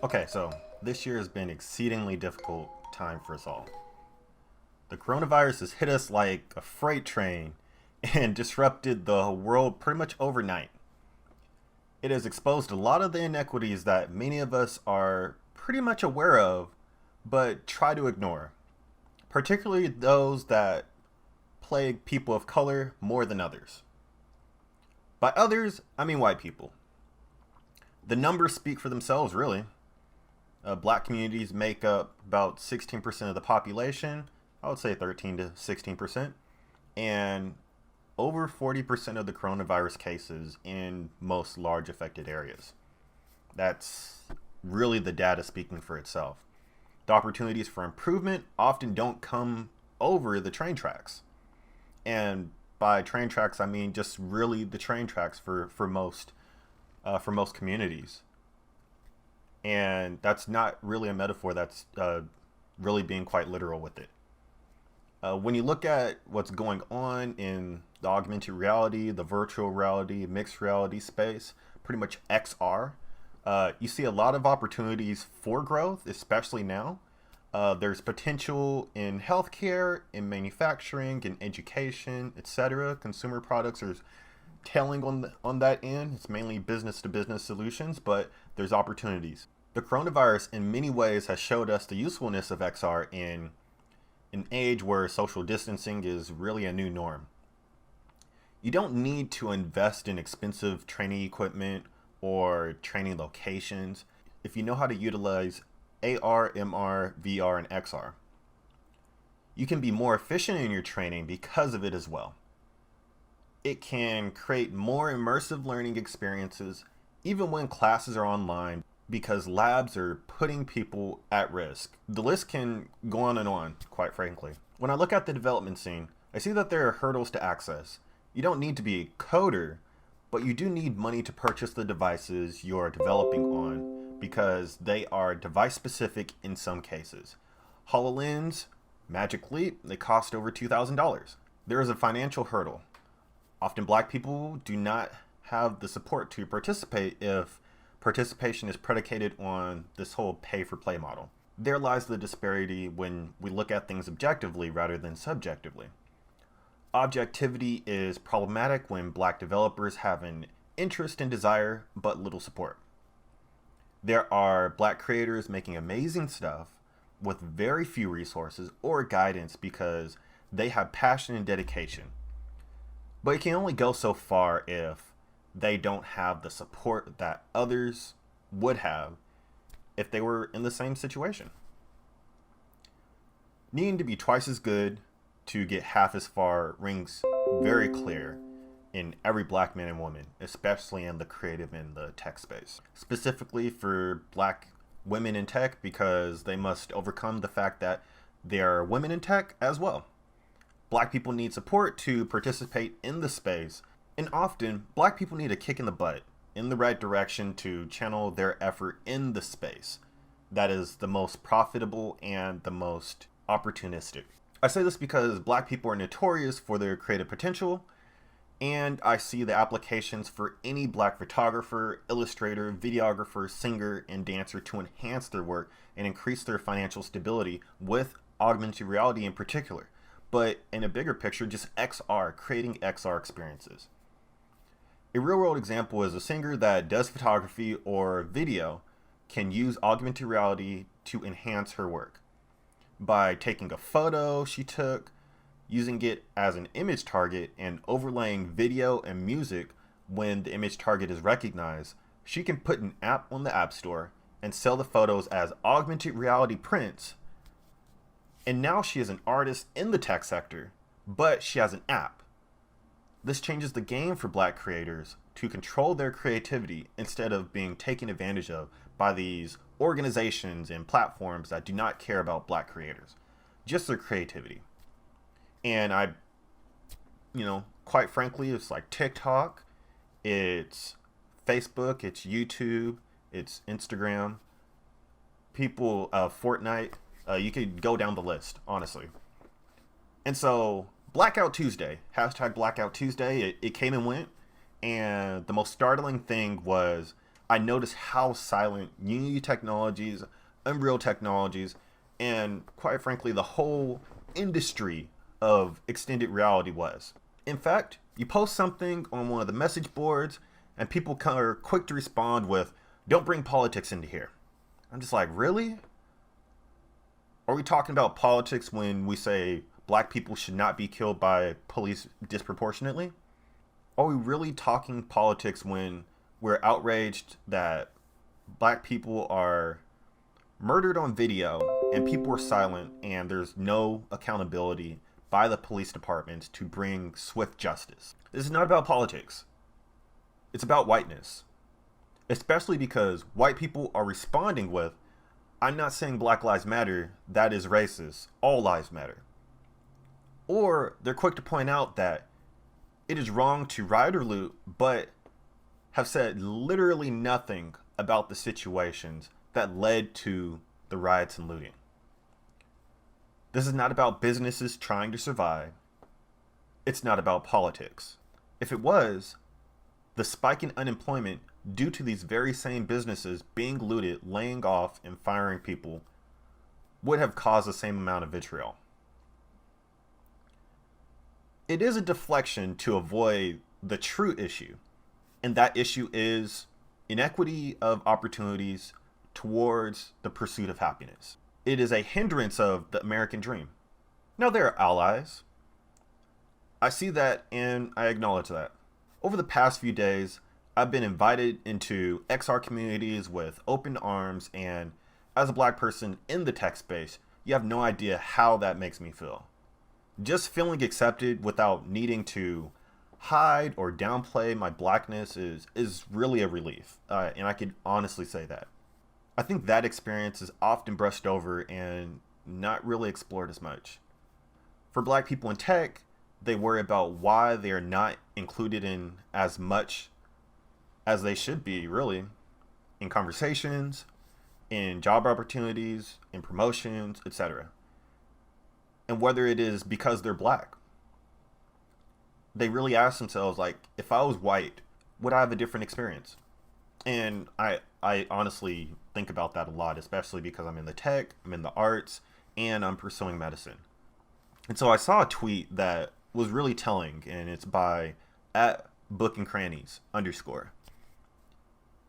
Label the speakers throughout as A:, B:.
A: Okay, so this year has been exceedingly difficult time for us all. The coronavirus has hit us like a freight train and disrupted the world pretty much overnight. It has exposed a lot of the inequities that many of us are pretty much aware of, but try to ignore, particularly those that plague people of color more than others. By others, I mean white people. The numbers speak for themselves, really. Black communities make up about 16% of the population. I would say 13 to 16%. And over 40% of the coronavirus cases in most large affected areas. That's really the data speaking for itself. The opportunities for improvement often don't come over the train tracks. And by train tracks, I mean just really the train tracks for most communities. And that's not really a metaphor. That's really being quite literal with it. When you look at what's going on in the augmented reality, the virtual reality, mixed reality space, pretty much XR, you see a lot of opportunities for growth, especially now. There's potential in healthcare, in manufacturing, in education, etc. Consumer products are tailing on that end. It's mainly business to business solutions, but there's opportunities. The coronavirus, in many ways, has showed us the usefulness of XR in an age where social distancing is really a new norm. You don't need to invest in expensive training equipment or training locations if you know how to utilize AR, MR, VR, and XR. You can be more efficient in your training because of it as well. It can create more immersive learning experiences even when classes are online because labs are putting people at risk. The list can go on, quite frankly. When I look at the development scene, I see that there are hurdles to access. You don't need to be a coder, but you do need money to purchase the devices you're developing on because they are device specific in some cases. HoloLens, Magic Leap, they cost over $2,000. There is a financial hurdle. Often black people do not have the support to participate if participation is predicated on this whole pay for play model. There lies the disparity when we look at things objectively rather than subjectively. Objectivity is problematic when black developers have an interest and desire but little support. There are black creators making amazing stuff with very few resources or guidance because they have passion and dedication. But it can only go so far if they don't have the support that others would have if they were in the same situation. Needing to be twice as good to get half as far rings very clear in every black man and woman, especially in the creative and the tech space. Specifically for black women in tech because they must overcome the fact that they are women in tech as well. Black people need support to participate in the space, and often black people need a kick in the butt in the right direction to channel their effort in the space that is the most profitable and the most opportunistic. I say this because black people are notorious for their creative potential, and I see the applications for any black photographer, illustrator, videographer, singer, and dancer to enhance their work and increase their financial stability with augmented reality in particular. But in a bigger picture, just XR, creating XR experiences. A real world example is a singer that does photography or video can use augmented reality to enhance her work by taking a photo she took, using it as an image target, and overlaying video and music when the image target is recognized. She can put an app on the App Store and sell the photos as augmented reality prints. And now she is an artist in the tech sector, but she has an app. This changes the game for black creators to control their creativity instead of being taken advantage of by these organizations and platforms that do not care about black creators, just their creativity. And quite frankly, it's like TikTok, it's Facebook, it's YouTube, it's Instagram, Fortnite. You could go down the list, honestly. And so, Blackout Tuesday, hashtag Blackout Tuesday, it came and went. And the most startling thing was I noticed how silent Unity technologies, Unreal technologies, and quite frankly, the whole industry of extended reality was. In fact, you post something on one of the message boards, and people are quick to respond with, "Don't bring politics into here." I'm just like, really? Are we talking about politics when we say black people should not be killed by police disproportionately? Are we really talking politics when we're outraged that black people are murdered on video and people are silent and there's no accountability by the police departments to bring swift justice? This is not about politics. It's about whiteness. Especially because white people are responding with, "I'm not saying Black Lives Matter, that is racist. All lives matter." Or they're quick to point out that it is wrong to riot or loot, but have said literally nothing about the situations that led to the riots and looting. This is not about businesses trying to survive. It's not about politics. If it was, the spike in unemployment due to these very same businesses being looted, laying off, and firing people would have caused the same amount of vitriol. It is a deflection to avoid the true issue, and that issue is inequity of opportunities towards the pursuit of happiness. It is a hindrance of the American dream. Now, there are allies. I see that and I acknowledge that. Over the past few days, I've been invited into XR communities with open arms, and as a black person in the tech space, you have no idea how that makes me feel. Just feeling accepted without needing to hide or downplay my blackness is really a relief, and I can honestly say that. I think that experience is often brushed over and not really explored as much. For black people in tech, they worry about why they are not included in as much as they should be, really, in conversations, in job opportunities, in promotions, etc. And whether it is because they're black. They really ask themselves, like, if I was white, would I have a different experience? And I honestly think about that a lot, especially because I'm in the tech, I'm in the arts, and I'm pursuing medicine. And so I saw a tweet that was really telling, and it's by @bookandcrannies_.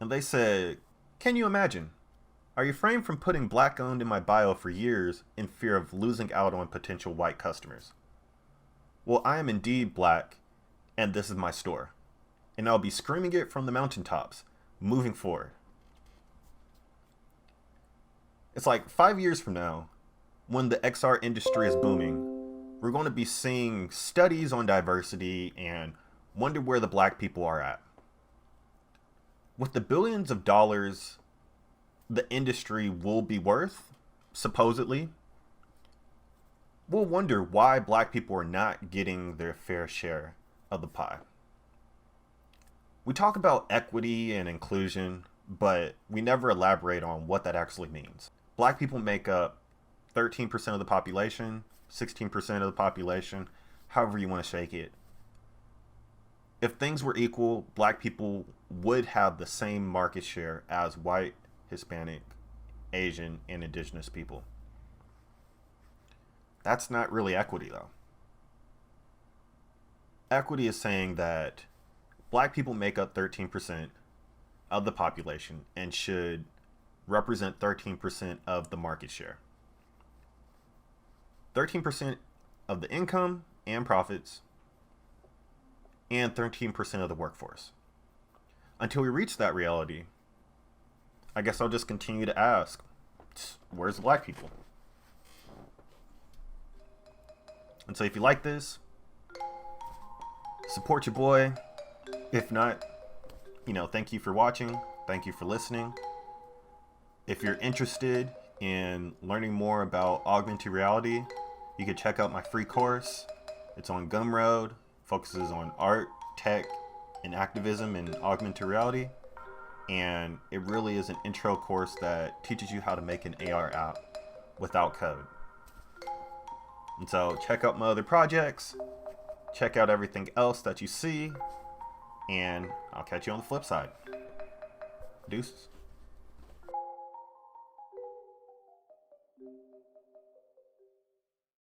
A: And they said, "Can you imagine? I refrained from putting black owned in my bio for years in fear of losing out on potential white customers. Well, I am indeed black, and this is my store. And I'll be screaming it from the mountaintops, moving forward." It's like 5 years from now, when the XR industry is booming, we're going to be seeing studies on diversity and wonder where the black people are at. With the billions of dollars the industry will be worth, supposedly, we'll wonder why black people are not getting their fair share of the pie. We talk about equity and inclusion, but we never elaborate on what that actually means. Black people make up 13% of the population, 16% of the population, however you want to shake it. If things were equal, black people would have the same market share as white, Hispanic, Asian, and indigenous people. That's not really equity, though. Equity is saying that black people make up 13% of the population and should represent 13% of the market share. 13% of the income and profits, and 13% of the workforce. Until we reach that reality, I guess I'll just continue to ask, where's the black people? And so if you like this, support your boy. If not, thank you for watching. Thank you for listening. If you're interested in learning more about augmented reality, you can check out my free course. It's on Gumroad, focuses on art, tech, and activism in augmented reality. And it really is an intro course that teaches you how to make an AR app without code. And so check out my other projects, check out everything else that you see, and I'll catch you on the flip side. Deuces.